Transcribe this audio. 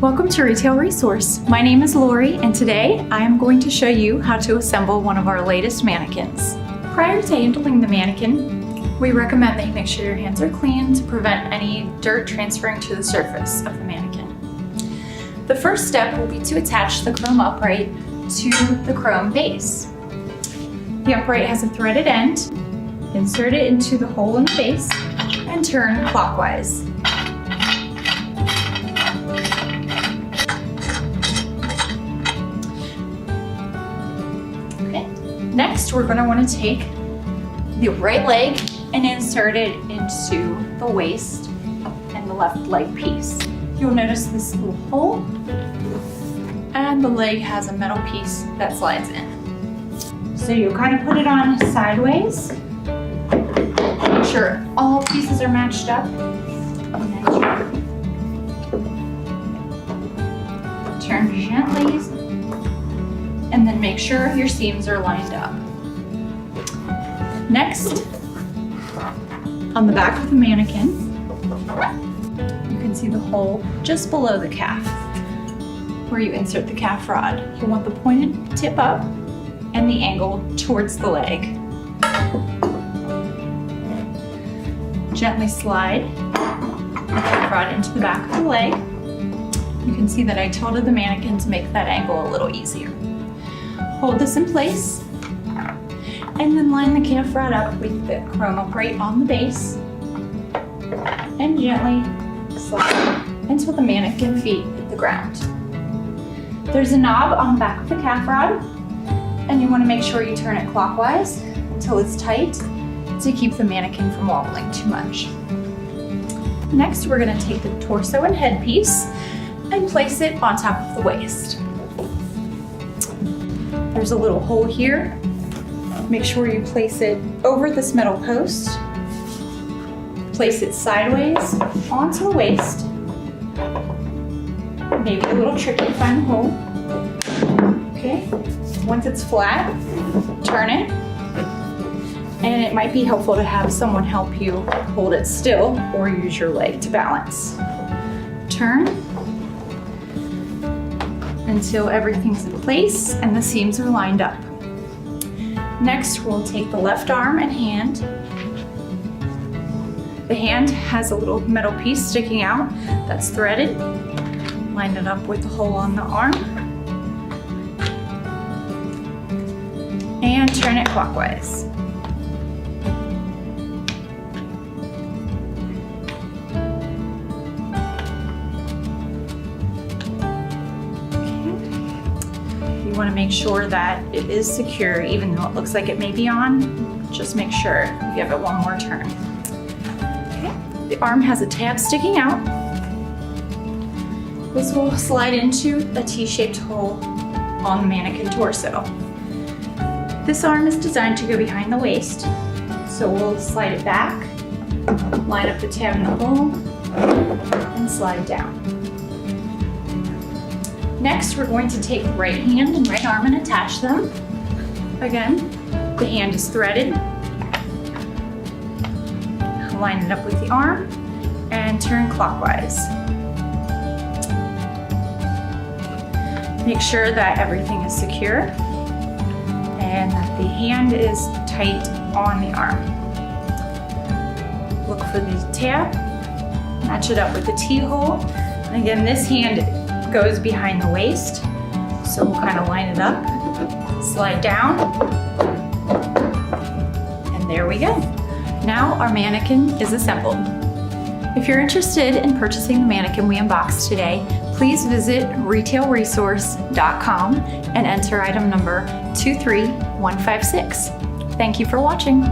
Welcome to Retail Resource. My name is Lori, and today I am going to show you how to assemble one of our latest mannequins. Prior to handling the mannequin, we recommend that you make sure your hands are clean to prevent any dirt transferring to the surface of the mannequin. The first step will be to attach the chrome upright to the chrome base. The upright has a threaded end. Insert it into the hole in the base and turn clockwise. Next, we're going to want to take the right leg and insert it into the waist and the left leg piece. You'll notice this little hole, and the leg has a metal piece that slides in. So you'll kind of put it on sideways. Make sure all pieces are matched up. And then turn gently. And then make sure your seams are lined up. Next, on the back of the mannequin, you can see the hole just below the calf where you insert the calf rod. You want the pointed tip up and the angle towards the leg. Gently slide the calf rod into the back of the leg. You can see that I tilted the mannequin to make that angle a little easier. Hold this in place, and then line the calf rod up with the chrome upright on the base, and gently slide until the mannequin feet hit the ground. There's a knob on the back of the calf rod, and you want to make sure you turn it clockwise until it's tight to keep the mannequin from wobbling too much. Next, we're going to take the torso and headpiece and place it on top of the waist. There's a little hole here. Make sure you place it over this metal post. Place it sideways onto the waist. Maybe a little tricky to find the hole. Okay, once it's flat, turn it. And it might be helpful to have someone help you hold it still or use your leg to balance. Turn until everything's in place and the seams are lined up. Next, we'll take the left arm and hand. The hand has a little metal piece sticking out that's threaded. Line it up with the hole on the arm. And turn it clockwise. You want to make sure that it is secure, even though it looks like it may be on. Just make sure you give it one more turn. Okay. The arm has a tab sticking out. This will slide into a T-shaped hole on the mannequin torso. This arm is designed to go behind the waist, so we'll slide it back, line up the tab in the hole, and slide down. Next, we're going to take the right hand and right arm and attach them. Again, the hand is threaded. Line it up with the arm and turn clockwise. Make sure that everything is secure and that the hand is tight on the arm. Look for the tab, match it up with the T-hole. And again, this hand goes behind the waist, so we'll kind of line it up, slide down, and there we go. Now our mannequin is assembled. If you're interested in purchasing the mannequin we unboxed today, please visit retailresource.com and enter item number 23156. Thank you for watching.